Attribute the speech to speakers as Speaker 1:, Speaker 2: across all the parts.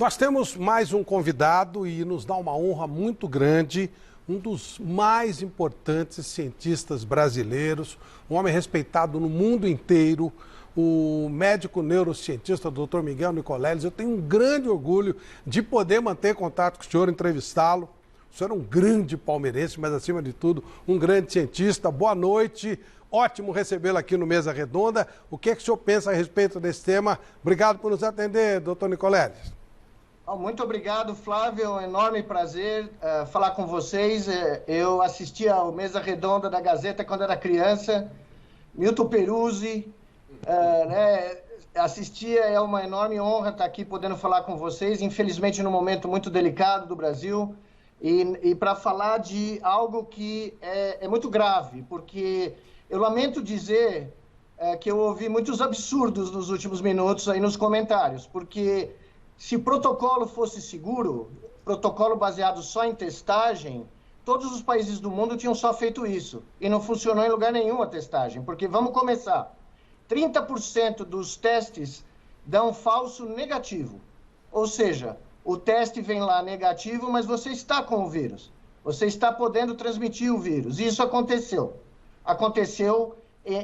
Speaker 1: Nós temos mais um convidado e nos dá uma honra muito grande, um dos mais importantes cientistas brasileiros, um homem respeitado no mundo inteiro, o médico neurocientista Dr. Miguel Nicoleles. Eu tenho um grande orgulho de poder manter contato com o senhor, entrevistá-lo. O senhor é um grande palmeirense, mas acima de tudo, um grande cientista. Boa noite, ótimo recebê-lo aqui no Mesa Redonda. O que é que o senhor pensa a respeito desse tema? Obrigado por nos atender, Dr. Nicoleles.
Speaker 2: Muito obrigado, Flávio. É um enorme prazer falar com vocês. Eu assisti ao Mesa Redonda da Gazeta quando era criança. Milton Peruzzi, assistia. É uma enorme honra estar aqui podendo falar com vocês. Infelizmente, num momento muito delicado do Brasil. E para falar de algo que é muito grave, porque eu lamento dizer que eu ouvi muitos absurdos nos últimos minutos aí nos comentários, porque se o protocolo fosse seguro, protocolo baseado só em testagem, todos os países do mundo tinham só feito isso. E não funcionou em lugar nenhum a testagem. Porque, vamos começar, 30% dos testes dão falso negativo. Ou seja, o teste vem lá negativo, mas você está com o vírus. Você está podendo transmitir o vírus. E isso aconteceu. Aconteceu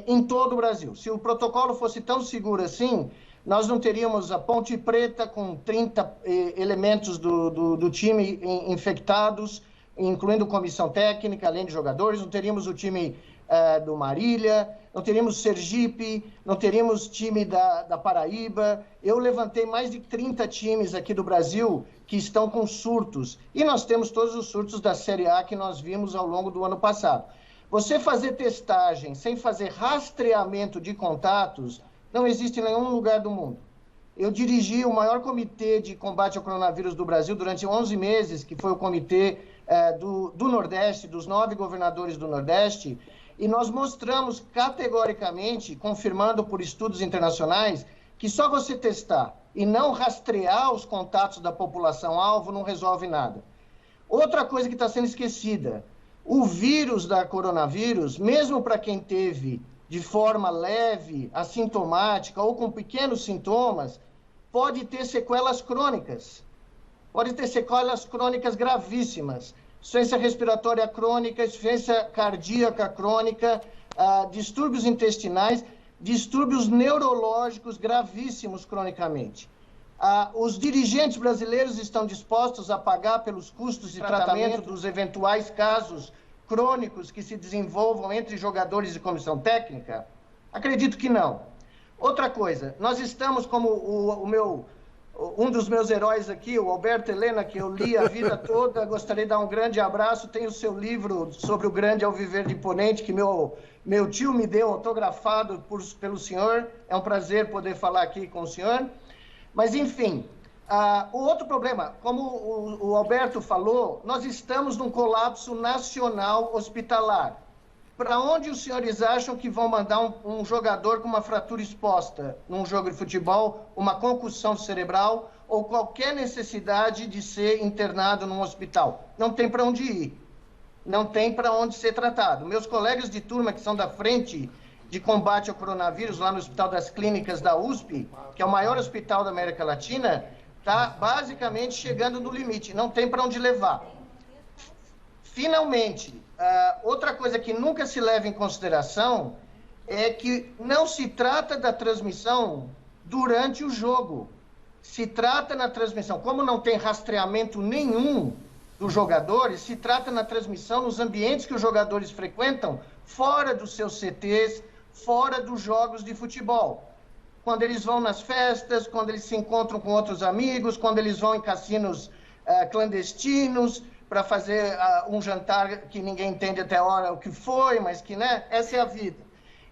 Speaker 2: em todo o Brasil. Se o protocolo fosse tão seguro assim, nós não teríamos a Ponte Preta com 30 elementos do time infectados, incluindo comissão técnica, além de jogadores, não teríamos o time do Marília, não teríamos Sergipe, não teríamos time da Paraíba. Eu levantei mais de 30 times aqui do Brasil que estão com surtos. E nós temos todos os surtos da Série A que nós vimos ao longo do ano passado. Você fazer testagem sem fazer rastreamento de contatos não existe em nenhum lugar do mundo. Eu dirigi o maior comitê de combate ao coronavírus do Brasil durante 11 meses, que foi o comitê do Nordeste, dos 9 governadores do Nordeste, e nós mostramos categoricamente, confirmando por estudos internacionais, que só você testar e não rastrear os contatos da população-alvo não resolve nada. Outra coisa que está sendo esquecida, o vírus da coronavírus, mesmo para quem teve de forma leve, assintomática ou com pequenos sintomas, pode ter sequelas crônicas. Pode ter sequelas crônicas gravíssimas. Insuficiência respiratória crônica, insuficiência cardíaca crônica, distúrbios intestinais, distúrbios neurológicos gravíssimos cronicamente. Os dirigentes brasileiros estão dispostos a pagar pelos custos de tratamento dos eventuais casos crônicos que se desenvolvam entre jogadores e comissão técnica? Acredito que não. Outra coisa, nós estamos como um dos meus heróis aqui, o Alberto Helena, que eu li a vida toda, gostaria de dar um grande abraço, tem o seu livro sobre o grande Alviverde Imponente, que meu tio me deu autografado pelo senhor, é um prazer poder falar aqui com o senhor, mas enfim. O outro problema, como o Alberto falou, nós estamos num colapso nacional hospitalar. Para onde os senhores acham que vão mandar um jogador com uma fratura exposta num jogo de futebol, uma concussão cerebral ou qualquer necessidade de ser internado num hospital? Não tem para onde ir, não tem para onde ser tratado. Meus colegas de turma que são da frente de combate ao coronavírus lá no Hospital das Clínicas da USP, que é o maior hospital da América Latina, está basicamente chegando no limite, não tem para onde levar. Finalmente, outra coisa que nunca se leva em consideração é que não se trata da transmissão durante o jogo. Se trata na transmissão, como não tem rastreamento nenhum dos jogadores, se trata na transmissão nos ambientes que os jogadores frequentam, fora dos seus CTs, fora dos jogos de futebol. Quando eles vão nas festas, quando eles se encontram com outros amigos, quando eles vão em cassinos clandestinos para fazer um jantar que ninguém entende até a hora o que foi, mas que, né, essa é a vida.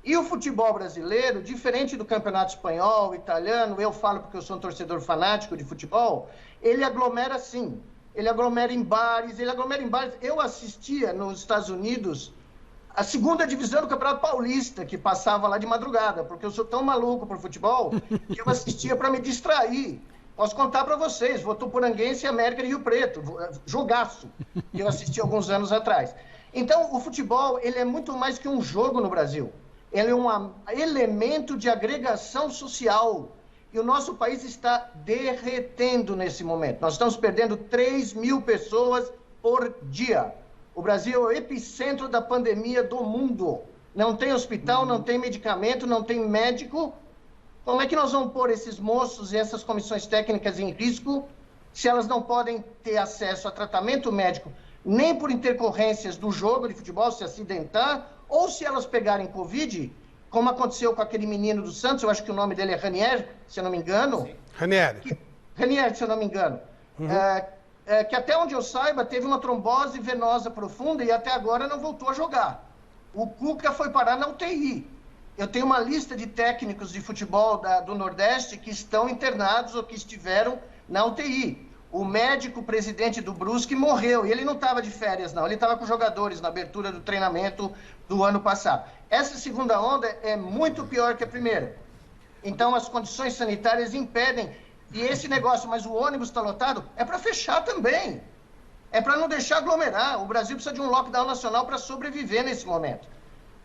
Speaker 2: E o futebol brasileiro, diferente do campeonato espanhol, italiano, eu falo porque eu sou um torcedor fanático de futebol, ele aglomera sim, ele aglomera em bares, Eu assistia nos Estados Unidos a segunda divisão do Campeonato Paulista, que passava lá de madrugada, porque eu sou tão maluco por futebol que eu assistia para me distrair. Posso contar para vocês, Votuporanguense e América de Rio Preto, jogaço, que eu assisti alguns anos atrás. Então, o futebol, ele é muito mais que um jogo no Brasil. Ele é um elemento de agregação social. E o nosso país está derretendo nesse momento. Nós estamos perdendo 3.000 pessoas por dia. O Brasil é o epicentro da pandemia do mundo. Não tem hospital, não tem medicamento, não tem médico. Como é que nós vamos pôr esses moços e essas comissões técnicas em risco se elas não podem ter acesso a tratamento médico nem por intercorrências do jogo de futebol, se acidentar, ou se elas pegarem Covid, como aconteceu com aquele menino do Santos, eu acho que o nome dele é Ranieri, se eu não me engano.
Speaker 1: Ranieri,
Speaker 2: se eu não me engano. Que até onde eu saiba, teve uma trombose venosa profunda e até agora não voltou a jogar. O Cuca foi parar na UTI. Eu tenho uma lista de técnicos de futebol do Nordeste que estão internados ou que estiveram na UTI. O médico presidente do Brusque morreu e ele não estava de férias, não. Ele estava com os jogadores na abertura do treinamento do ano passado. Essa segunda onda é muito pior que a primeira. Então, as condições sanitárias impedem. E esse negócio, mas o ônibus está lotado, é para fechar também. É para não deixar aglomerar. O Brasil precisa de um lockdown nacional para sobreviver nesse momento.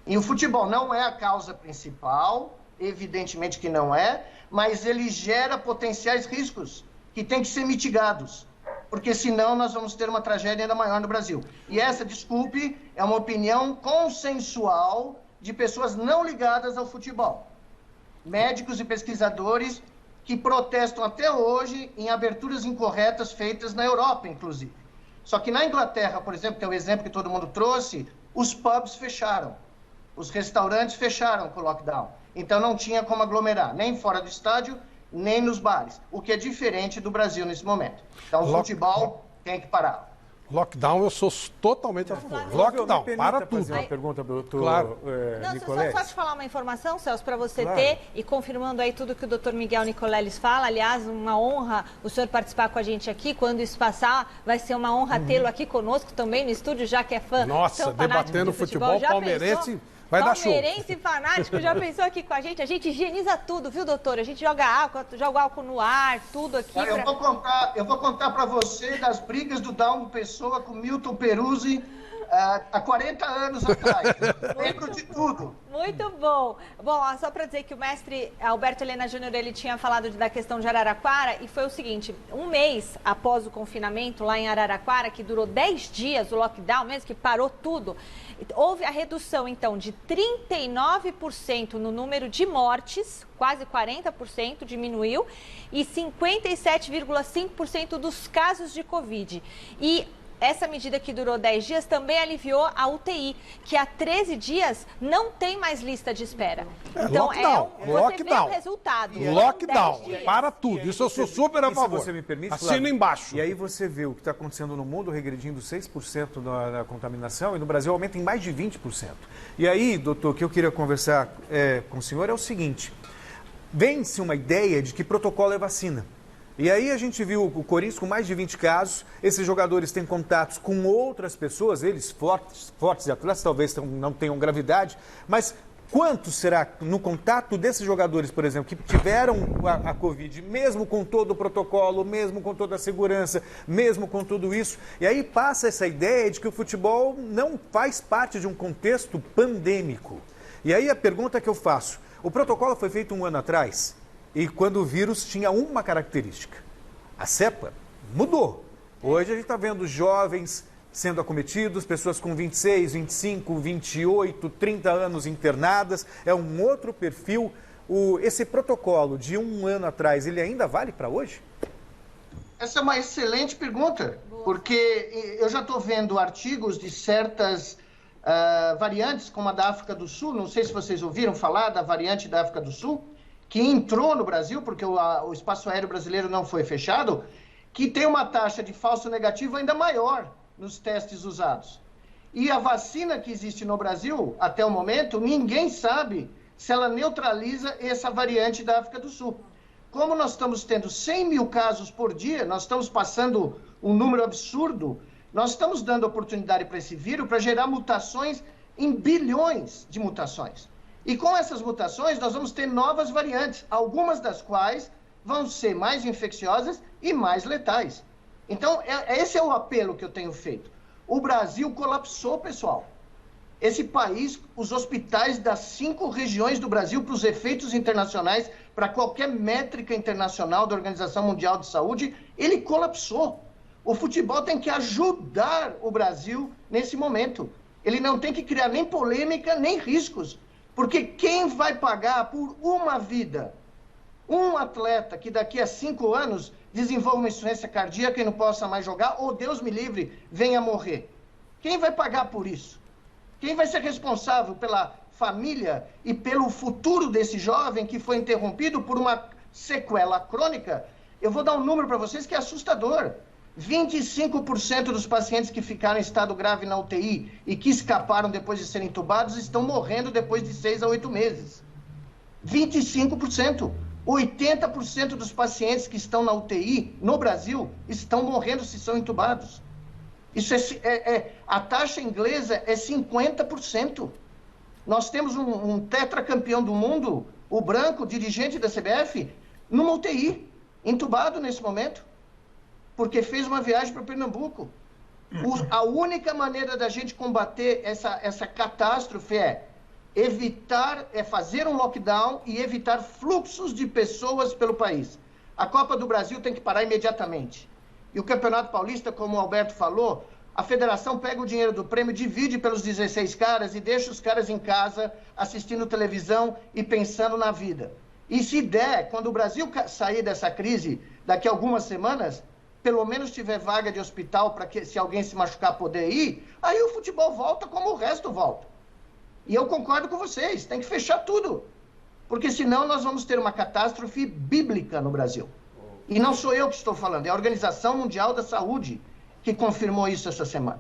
Speaker 2: E o futebol não é a causa principal, evidentemente que não é, mas ele gera potenciais riscos que têm que ser mitigados, porque senão nós vamos ter uma tragédia ainda maior no Brasil. E essa, desculpe, é uma opinião consensual de pessoas não ligadas ao futebol. Médicos e pesquisadores que protestam até hoje em aberturas incorretas feitas na Europa, inclusive. Só que na Inglaterra, por exemplo, que é o exemplo que todo mundo trouxe, os pubs fecharam, os restaurantes fecharam com o lockdown. Então não tinha como aglomerar, nem fora do estádio, nem nos bares, o que é diferente do Brasil nesse momento. Então o futebol tem que parar.
Speaker 1: Lockdown, eu sou totalmente a favor. Lockdown, para tudo.
Speaker 3: Fazer uma pergunta para o doutor
Speaker 4: Nicoleles. Só te falar uma informação, Celso, para você ter, e confirmando aí tudo que o doutor Miguel Nicoleles fala. Aliás, uma honra o senhor participar com a gente aqui. Quando isso passar, vai ser uma honra tê-lo aqui conosco também no estúdio, já que é fã.
Speaker 1: Nossa, debatendo futebol palmeirense. Vai dar show.
Speaker 4: Palmeirense fanático, já pensou aqui com a gente? A gente higieniza tudo, viu, doutor? A gente joga álcool no ar, tudo aqui.
Speaker 2: Eu vou contar para você das brigas do Dalmo Pessoa com Milton Peruzzi há 40 anos atrás. Lembro de tudo.
Speaker 4: Muito bom. Bom, só para dizer que o mestre Alberto Helena Júnior, ele tinha falado da questão de Araraquara, e foi o seguinte, um mês após o confinamento lá em Araraquara, que durou 10 dias, o lockdown mesmo, que parou tudo, houve a redução, então, de 39% no número de mortes, quase 40% diminuiu, e 57,5% dos casos de Covid. E essa medida que durou 10 dias também aliviou a UTI, que há 13 dias não tem mais lista de espera. Então,
Speaker 1: lockdown.
Speaker 4: Vê o resultado.
Speaker 1: Lockdown, para tudo. Isso eu sou super a favor.
Speaker 3: Se você me permite,
Speaker 1: assino embaixo.
Speaker 3: E aí você vê o que está acontecendo no mundo, regredindo 6% na contaminação, e no Brasil aumenta em mais de 20%. E aí, doutor, o que eu queria conversar com o senhor é o seguinte. Vem-se uma ideia de que protocolo é vacina. E aí a gente viu o Corinthians com mais de 20 casos, esses jogadores têm contatos com outras pessoas, eles fortes e atletas, talvez não tenham gravidade, mas quanto será no contato desses jogadores, por exemplo, que tiveram a Covid, mesmo com todo o protocolo, mesmo com toda a segurança, mesmo com tudo isso? E aí passa essa ideia de que o futebol não faz parte de um contexto pandêmico. E aí a pergunta que eu faço, o protocolo foi feito um ano atrás? E quando o vírus tinha uma característica, a cepa mudou. Hoje a gente está vendo jovens sendo acometidos, pessoas com 26, 25, 28, 30 anos internadas. É um outro perfil. Esse protocolo de um ano atrás, ele ainda vale para hoje?
Speaker 2: Essa é uma excelente pergunta, porque eu já estou vendo artigos de certas variantes, como a da África do Sul. Não sei se vocês ouviram falar da variante da África do Sul, que entrou no Brasil, porque o espaço aéreo brasileiro não foi fechado, que tem uma taxa de falso negativo ainda maior nos testes usados. E a vacina que existe no Brasil, até o momento, ninguém sabe se ela neutraliza essa variante da África do Sul. Como nós estamos tendo 100 mil casos por dia, nós estamos passando um número absurdo, nós estamos dando oportunidade para esse vírus para gerar mutações em bilhões de mutações. E com essas mutações, nós vamos ter novas variantes, algumas das quais vão ser mais infecciosas e mais letais. Então, esse é o apelo que eu tenho feito. O Brasil colapsou, pessoal. Esse país, os hospitais das 5 regiões do Brasil, para os efeitos internacionais, para qualquer métrica internacional da Organização Mundial de Saúde, ele colapsou. O futebol tem que ajudar o Brasil nesse momento. Ele não tem que criar nem polêmica, nem riscos. Porque quem vai pagar por uma vida, um atleta que daqui a 5 anos desenvolva uma insuficiência cardíaca e não possa mais jogar, ou Deus me livre, venha morrer? Quem vai pagar por isso? Quem vai ser responsável pela família e pelo futuro desse jovem que foi interrompido por uma sequela crônica? Eu vou dar um número para vocês que é assustador. 25% dos pacientes que ficaram em estado grave na UTI e que escaparam depois de serem entubados estão morrendo depois de 6 a 8 meses. 25%. 80% dos pacientes que estão na UTI no Brasil estão morrendo se são entubados. Isso a taxa inglesa é 50%. Nós temos um tetracampeão do mundo, o Branco, dirigente da CBF, numa UTI, entubado nesse momento, porque fez uma viagem para Pernambuco. A única maneira da gente combater essa catástrofe é fazer um lockdown e evitar fluxos de pessoas pelo país. A Copa do Brasil tem que parar imediatamente. E o Campeonato Paulista, como o Alberto falou, a federação pega o dinheiro do prêmio, divide pelos 16 caras e deixa os caras em casa assistindo televisão e pensando na vida. E se der, quando o Brasil sair dessa crise, daqui a algumas semanas, pelo menos tiver vaga de hospital para que, se alguém se machucar, poder ir, aí o futebol volta como o resto volta. E eu concordo com vocês, tem que fechar tudo. Porque senão nós vamos ter uma catástrofe bíblica no Brasil. E não sou eu que estou falando, é a Organização Mundial da Saúde que confirmou isso essa semana.